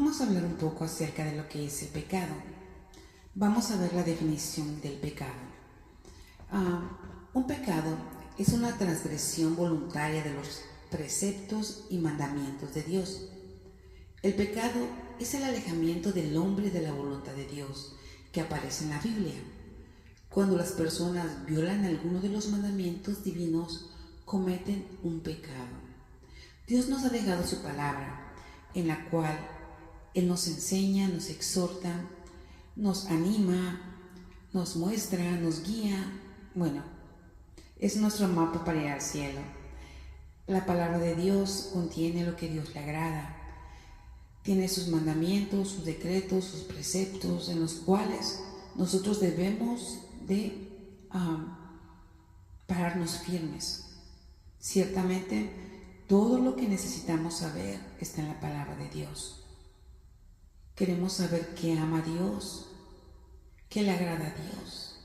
Vamos a hablar un poco acerca de lo que es el pecado. Vamos a ver la definición del pecado. Un pecado es una transgresión voluntaria de los preceptos y mandamientos de Dios. El pecado es el alejamiento del hombre de la voluntad de Dios que aparece en la Biblia. Cuando las personas violan alguno de los mandamientos divinos, cometen un pecado. Dios nos ha dejado su palabra, en la cual Él nos enseña, nos exhorta, nos anima, nos muestra, nos guía. Bueno, es nuestro mapa para ir al cielo. La palabra de Dios contiene lo que a Dios le agrada. Tiene sus mandamientos, sus decretos, sus preceptos, en los cuales nosotros debemos de pararnos firmes. Ciertamente, todo lo que necesitamos saber está en la palabra de Dios. Queremos saber qué ama a Dios, qué le agrada a Dios.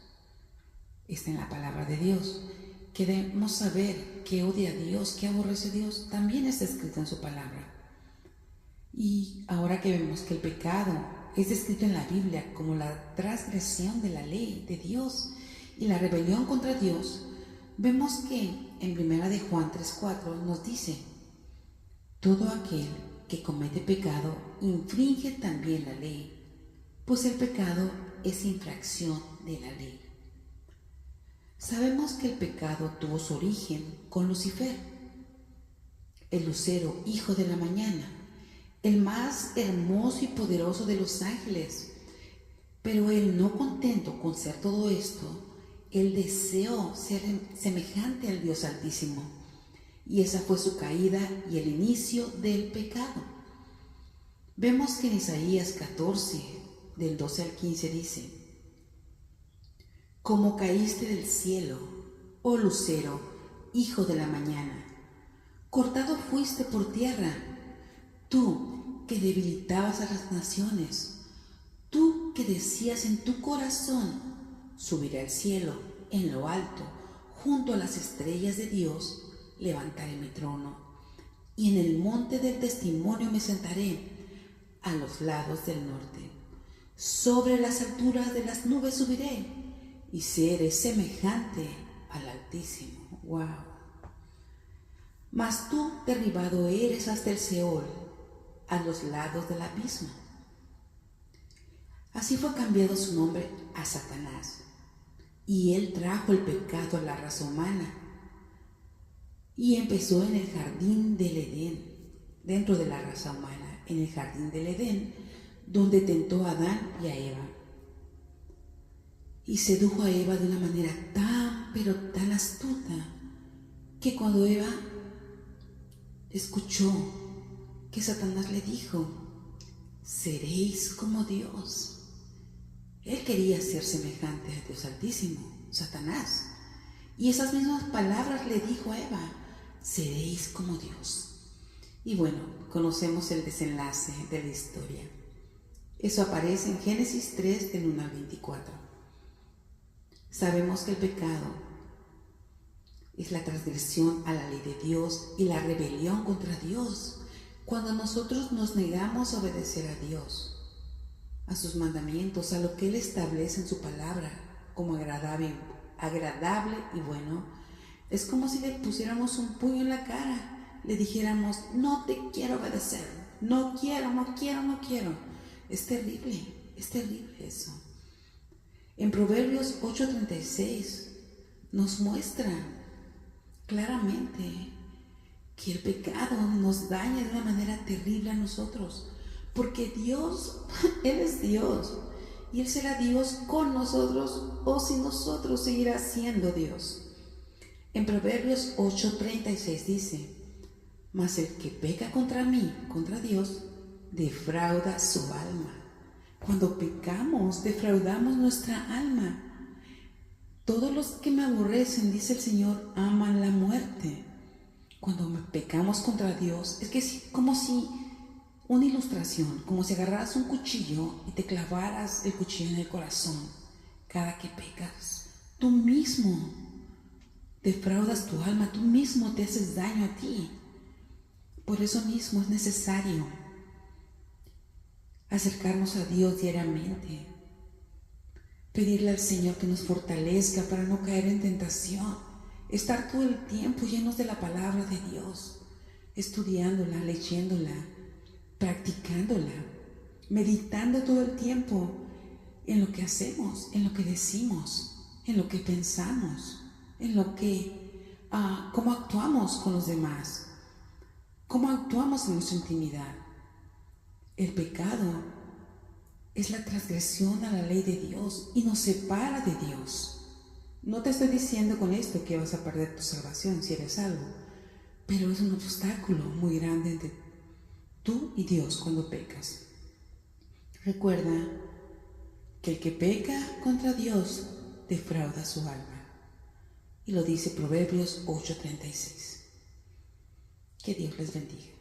Está en la palabra de Dios. Queremos saber qué odia a Dios, qué aborrece a Dios. También está escrito en su palabra. Y ahora que vemos que el pecado es descrito en la Biblia como la transgresión de la ley de Dios y la rebelión contra Dios, vemos que en 1 de Juan 3:4 nos dice: todo aquel que comete pecado infringe también la ley, pues el pecado es infracción de la ley. Sabemos que el pecado tuvo su origen con Lucifer, el lucero, hijo de la mañana, el más hermoso y poderoso de los ángeles. Pero él, no contento con ser todo esto, él deseó ser semejante al Dios Altísimo. Y esa fue su caída y el inicio del pecado. Vemos que en Isaías 14, del 12 al 15 dice: como caíste del cielo, oh lucero, hijo de la mañana, cortado fuiste por tierra, tú que debilitabas a las naciones, tú que decías en tu corazón: subiré al cielo, en lo alto, junto a las estrellas de Dios, levantaré mi trono, y en el monte del testimonio me sentaré, a los lados del norte. Sobre las alturas de las nubes subiré, y seré semejante al Altísimo. ¡Wow! Mas tú derribado eres hasta el Seol, a los lados del abismo. Así fue cambiado su nombre a Satanás, y él trajo el pecado a la raza humana. Y empezó en el jardín del Edén, dentro de la raza humana, en el jardín del Edén, donde tentó a Adán y a Eva. Y sedujo a Eva de una manera pero tan astuta, que cuando Eva escuchó que Satanás le dijo: seréis como Dios. Él quería ser semejante a Dios Altísimo, Satanás. Y esas mismas palabras le dijo a Eva: seréis como Dios. Y bueno, conocemos el desenlace de la historia. Eso aparece en Génesis 3, del 1 al 24. Sabemos que el pecado es la transgresión a la ley de Dios y la rebelión contra Dios. Cuando nosotros nos negamos a obedecer a Dios, a sus mandamientos, a lo que Él establece en su palabra como agradable y bueno, es como si le pusiéramos un puño en la cara, le dijéramos: no te quiero obedecer, no quiero. Es terrible eso. En Proverbios 8:36 nos muestra claramente que el pecado nos daña de una manera terrible a nosotros, porque Dios, Él es Dios, y Él será Dios con nosotros o sin nosotros seguirá siendo Dios. En Proverbios 8:36 dice: mas el que peca contra mí, contra Dios, defrauda su alma. Cuando pecamos, defraudamos nuestra alma. Todos los que me aborrecen, dice el Señor, aman la muerte. Cuando pecamos contra Dios, es que es como si una ilustración, como si agarraras un cuchillo y te clavaras el cuchillo en el corazón. Cada que pecas, tú mismo defraudas tu alma, tú mismo te haces daño a ti. Por eso mismo es necesario acercarnos a Dios diariamente, pedirle al Señor que nos fortalezca para no caer en tentación, estar todo el tiempo llenos de la palabra de Dios, estudiándola, leyéndola, practicándola, meditando todo el tiempo en lo que hacemos, en lo que decimos, en lo que pensamos, en lo que, cómo actuamos con los demás, cómo actuamos en nuestra intimidad. El pecado es la transgresión a la ley de Dios y nos separa de Dios. No te estoy diciendo con esto que vas a perder tu salvación si eres salvo, pero es un obstáculo muy grande entre tú y Dios cuando pecas. Recuerda que el que peca contra Dios defrauda su alma. Y lo dice Proverbios 8:36. Que Dios les bendiga.